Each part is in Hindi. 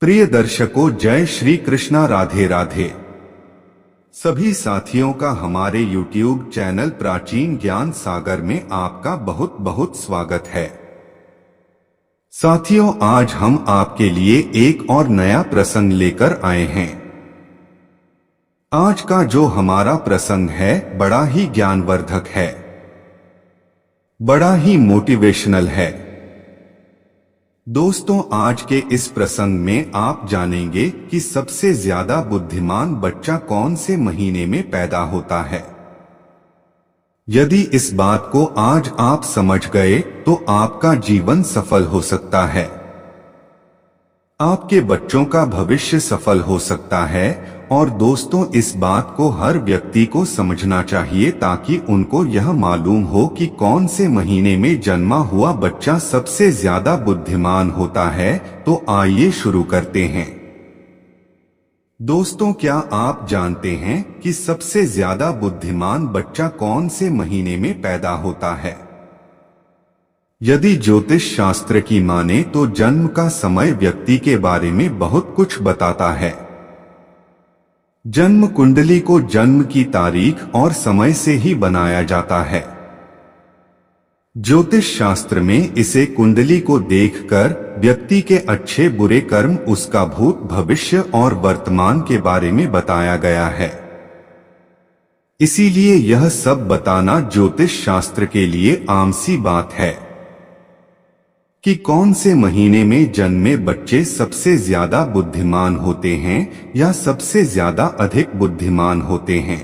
प्रिय दर्शकों, जय श्री कृष्णा, राधे राधे। सभी साथियों का हमारे YouTube चैनल प्राचीन ज्ञान सागर में आपका बहुत बहुत स्वागत है। साथियों, आज हम आपके लिए एक और नया प्रसंग लेकर आए हैं। आज का जो हमारा प्रसंग है बड़ा ही ज्ञानवर्धक है, बड़ा ही मोटिवेशनल है। दोस्तों, आज के इस प्रसंग में आप जानेंगे कि सबसे ज्यादा बुद्धिमान बच्चा कौन से महीने में पैदा होता है। यदि इस बात को आज आप समझ गए तो आपका जीवन सफल हो सकता है, आपके बच्चों का भविष्य सफल हो सकता है। और दोस्तों, इस बात को हर व्यक्ति को समझना चाहिए ताकि उनको यह मालूम हो कि कौन से महीने में जन्मा हुआ बच्चा सबसे ज्यादा बुद्धिमान होता है। तो आइए शुरू करते हैं। दोस्तों, क्या आप जानते हैं कि सबसे ज्यादा बुद्धिमान बच्चा कौन से महीने में पैदा होता है? यदि ज्योतिष शास्त्र की माने तो जन्म का समय व्यक्ति के बारे में बहुत कुछ बताता है। जन्म कुंडली को जन्म की तारीख और समय से ही बनाया जाता है। ज्योतिष शास्त्र में इसे कुंडली को देखकर व्यक्ति के अच्छे बुरे कर्म, उसका भूत, भविष्य और वर्तमान के बारे में बताया गया है। इसीलिए यह सब बताना ज्योतिष शास्त्र के लिए आम सी बात है कि कौन से महीने में जन्मे बच्चे सबसे ज्यादा बुद्धिमान होते हैं या सबसे ज्यादा अधिक बुद्धिमान होते हैं।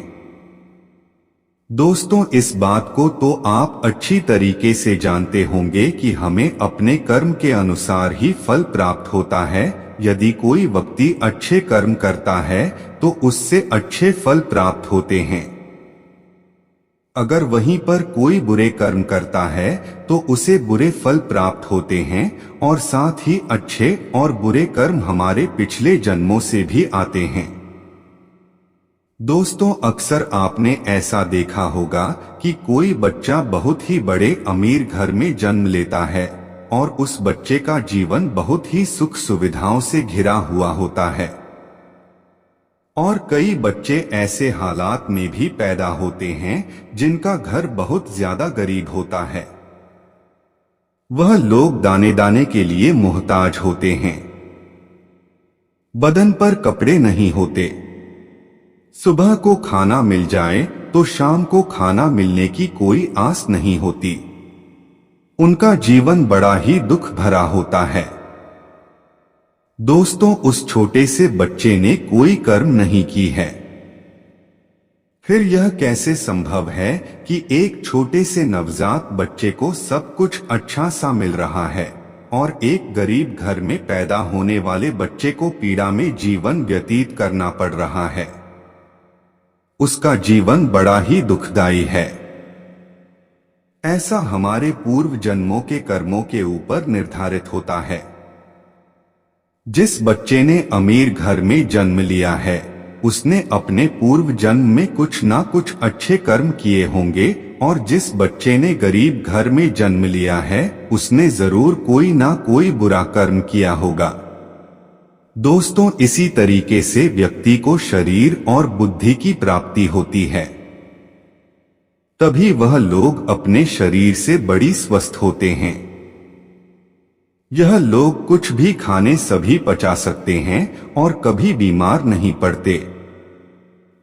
दोस्तों, इस बात को तो आप अच्छी तरीके से जानते होंगे कि हमें अपने कर्म के अनुसार ही फल प्राप्त होता है। यदि कोई व्यक्ति अच्छे कर्म करता है तो उससे अच्छे फल प्राप्त होते हैं। अगर वहीं पर कोई बुरे कर्म करता है तो उसे बुरे फल प्राप्त होते हैं। और साथ ही अच्छे और बुरे कर्म हमारे पिछले जन्मों से भी आते हैं। दोस्तों, अक्सर आपने ऐसा देखा होगा कि कोई बच्चा बहुत ही बड़े अमीर घर में जन्म लेता है और उस बच्चे का जीवन बहुत ही सुख सुविधाओं से घिरा हुआ होता है। और कई बच्चे ऐसे हालात में भी पैदा होते हैं जिनका घर बहुत ज्यादा गरीब होता है। वह लोग दाने दाने के लिए मोहताज होते हैं। बदन पर कपड़े नहीं होते। सुबह को खाना मिल जाए तो शाम को खाना मिलने की कोई आस नहीं होती। उनका जीवन बड़ा ही दुख भरा होता है। दोस्तों, उस छोटे से बच्चे ने कोई कर्म नहीं की है। फिर यह कैसे संभव है कि एक छोटे से नवजात बच्चे को सब कुछ अच्छा सा मिल रहा है और एक गरीब घर में पैदा होने वाले बच्चे को पीड़ा में जीवन व्यतीत करना पड़ रहा है? उसका जीवन बड़ा ही दुखदायी है। ऐसा हमारे पूर्व जन्मों के कर्मों के ऊपर निर्धारित होता है। जिस बच्चे ने अमीर घर में जन्म लिया है उसने अपने पूर्व जन्म में कुछ ना कुछ अच्छे कर्म किए होंगे, और जिस बच्चे ने गरीब घर में जन्म लिया है उसने जरूर कोई ना कोई बुरा कर्म किया होगा। दोस्तों, इसी तरीके से व्यक्ति को शरीर और बुद्धि की प्राप्ति होती है। तभी वह लोग अपने शरीर से बड़ी स्वस्थ होते हैं। यह लोग कुछ भी खाने सभी पचा सकते हैं और कभी बीमार नहीं पड़ते।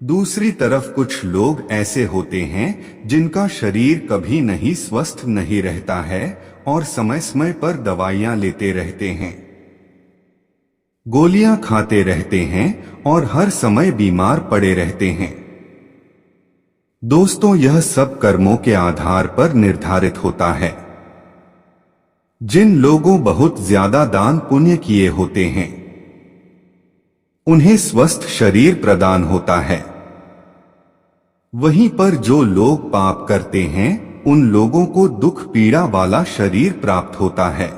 दूसरी तरफ कुछ लोग ऐसे होते हैं जिनका शरीर कभी नहीं स्वस्थ नहीं रहता है और समय समय पर दवाइयां लेते रहते हैं, गोलियां खाते रहते हैं और हर समय बीमार पड़े रहते हैं। दोस्तों, यह सब कर्मों के आधार पर निर्धारित होता है। जिन लोगों बहुत ज्यादा दान पुण्य किए होते हैं उन्हें स्वस्थ शरीर प्रदान होता है। वहीं पर जो लोग पाप करते हैं उन लोगों को दुख पीड़ा वाला शरीर प्राप्त होता है।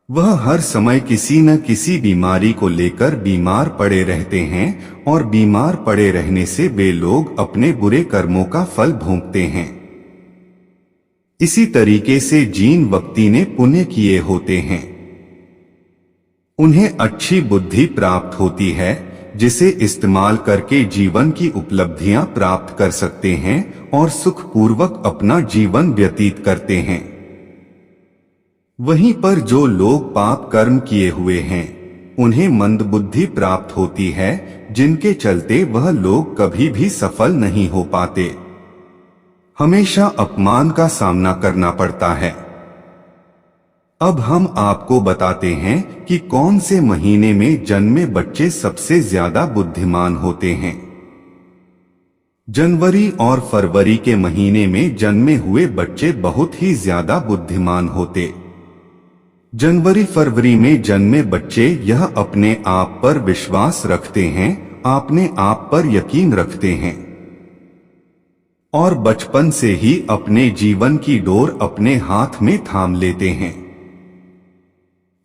वह हर समय किसी न किसी बीमारी को लेकर बीमार पड़े रहते हैं और बीमार पड़े रहने से वे लोग अपने बुरे कर्मों का फल भोगते हैं। इसी तरीके से जिन व्यक्ति ने पुण्य किए होते हैं उन्हें अच्छी बुद्धि प्राप्त होती है जिसे इस्तेमाल करके जीवन की उपलब्धियां प्राप्त कर सकते हैं और सुखपूर्वक अपना जीवन व्यतीत करते हैं। वहीं पर जो लोग पाप कर्म किए हुए हैं उन्हें मंदबुद्धि प्राप्त होती है जिनके चलते वह लोग कभी भी सफल नहीं हो पाते, हमेशा अपमान का सामना करना पड़ता है। अब हम आपको बताते हैं कि कौन से महीने में जन्मे बच्चे सबसे ज्यादा बुद्धिमान होते हैं। जनवरी और फरवरी के महीने में जन्मे हुए बच्चे बहुत ही ज्यादा बुद्धिमान होते। जनवरी फरवरी में जन्मे बच्चे यह अपने आप पर विश्वास रखते हैं, अपने आप पर यकीन रखते हैं और बचपन से ही अपने जीवन की डोर अपने हाथ में थाम लेते हैं।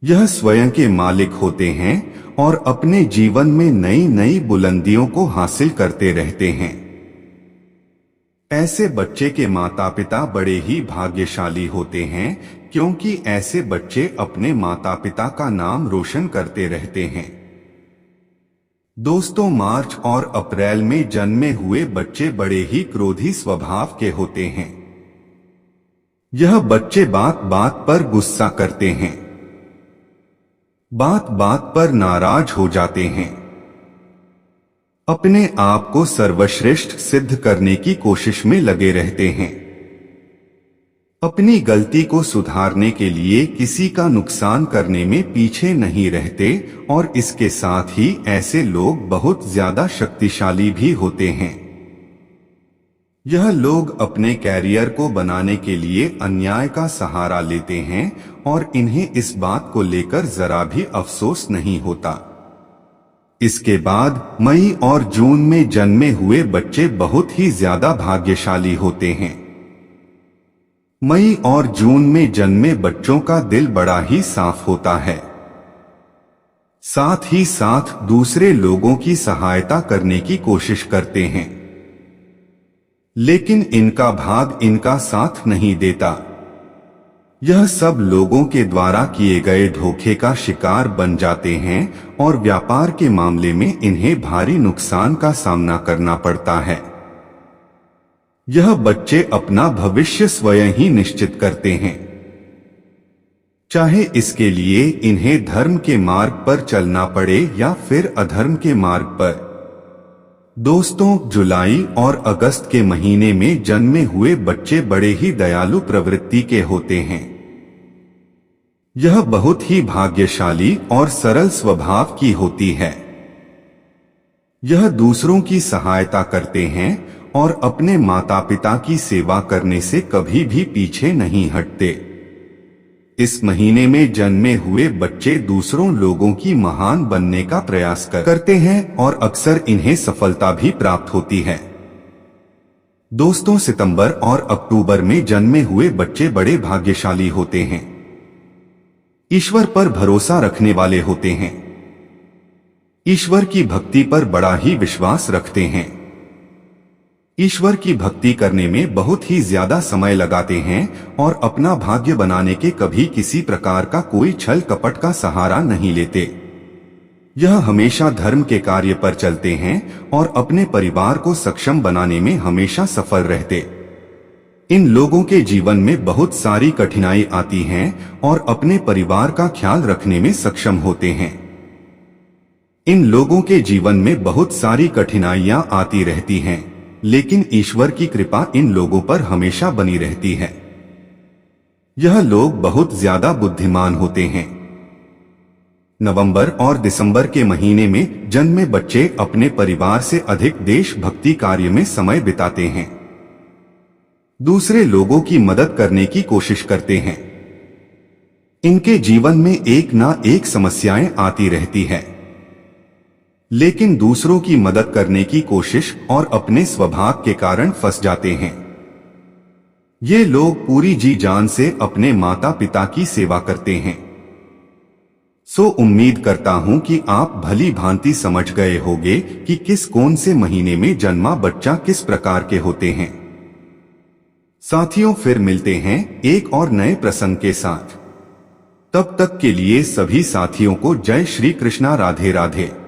यह स्वयं के मालिक होते हैं और अपने जीवन में नई नई बुलंदियों को हासिल करते रहते हैं। ऐसे बच्चे के माता पिता बड़े ही भाग्यशाली होते हैं क्योंकि ऐसे बच्चे अपने माता पिता का नाम रोशन करते रहते हैं। दोस्तों, मार्च और अप्रैल में जन्मे हुए बच्चे बड़े ही क्रोधी स्वभाव के होते हैं। यह बच्चे बात बात पर गुस्सा करते हैं, बात बात पर नाराज हो जाते हैं, अपने आप को सर्वश्रेष्ठ सिद्ध करने की कोशिश में लगे रहते हैं, अपनी गलती को सुधारने के लिए किसी का नुकसान करने में पीछे नहीं रहते और इसके साथ ही ऐसे लोग बहुत ज्यादा शक्तिशाली भी होते हैं। यह लोग अपने कैरियर को बनाने के लिए अन्याय का सहारा लेते हैं और इन्हें इस बात को लेकर जरा भी अफसोस नहीं होता। इसके बाद मई और जून में जन्मे हुए बच्चे बहुत ही ज्यादा भाग्यशाली होते हैं। मई और जून में जन्मे बच्चों का दिल बड़ा ही साफ होता है, साथ ही साथ दूसरे लोगों की सहायता करने की कोशिश करते हैं, लेकिन इनका भाग इनका साथ नहीं देता। यह सब लोगों के द्वारा किए गए धोखे का शिकार बन जाते हैं और व्यापार के मामले में इन्हें भारी नुकसान का सामना करना पड़ता है। यह बच्चे अपना भविष्य स्वयं ही निश्चित करते हैं, चाहे इसके लिए इन्हें धर्म के मार्ग पर चलना पड़े या फिर अधर्म के मार्ग पर। दोस्तों, जुलाई और अगस्त के महीने में जन्मे हुए बच्चे बड़े ही दयालु प्रवृत्ति के होते हैं। यह बहुत ही भाग्यशाली और सरल स्वभाव की होती है। यह दूसरों की सहायता करते हैं और अपने माता पिता की सेवा करने से कभी भी पीछे नहीं हटते। इस महीने में जन्मे हुए बच्चे दूसरों लोगों की महान बनने का प्रयास करते हैं और अक्सर इन्हें सफलता भी प्राप्त होती है। दोस्तों, सितंबर और अक्टूबर में जन्मे हुए बच्चे बड़े भाग्यशाली होते हैं। ईश्वर पर भरोसा रखने वाले होते हैं, ईश्वर की भक्ति पर बड़ा ही विश्वास रखते हैं, ईश्वर की भक्ति करने में बहुत ही ज्यादा समय लगाते हैं और अपना भाग्य बनाने के कभी किसी प्रकार का कोई छल कपट का सहारा नहीं लेते। यह हमेशा धर्म के कार्य पर चलते हैं और अपने परिवार को सक्षम बनाने में हमेशा सफल रहते। इन लोगों के जीवन में बहुत सारी कठिनाई आती हैं और अपने परिवार का ख्याल रखने में सक्षम होते हैं। इन लोगों के जीवन में बहुत सारी कठिनाइयां आती रहती हैं, लेकिन ईश्वर की कृपा इन लोगों पर हमेशा बनी रहती है। यह लोग बहुत ज्यादा बुद्धिमान होते हैं। नवंबर और दिसंबर के महीने में जन्मे बच्चे अपने परिवार से अधिक देशभक्ति कार्य में समय बिताते हैं, दूसरे लोगों की मदद करने की कोशिश करते हैं। इनके जीवन में एक ना एक समस्याएं आती रहती है, लेकिन दूसरों की मदद करने की कोशिश और अपने स्वभाव के कारण फंस जाते हैं। ये लोग पूरी जी जान से अपने माता पिता की सेवा करते हैं। सो उम्मीद करता हूं कि आप भली भांति समझ गए होंगे कि किस कौन से महीने में जन्मा बच्चा किस प्रकार के होते हैं। साथियों, फिर मिलते हैं एक और नए प्रसंग के साथ। तब तक के लिए सभी साथियों को जय श्री कृष्णा, राधे राधे।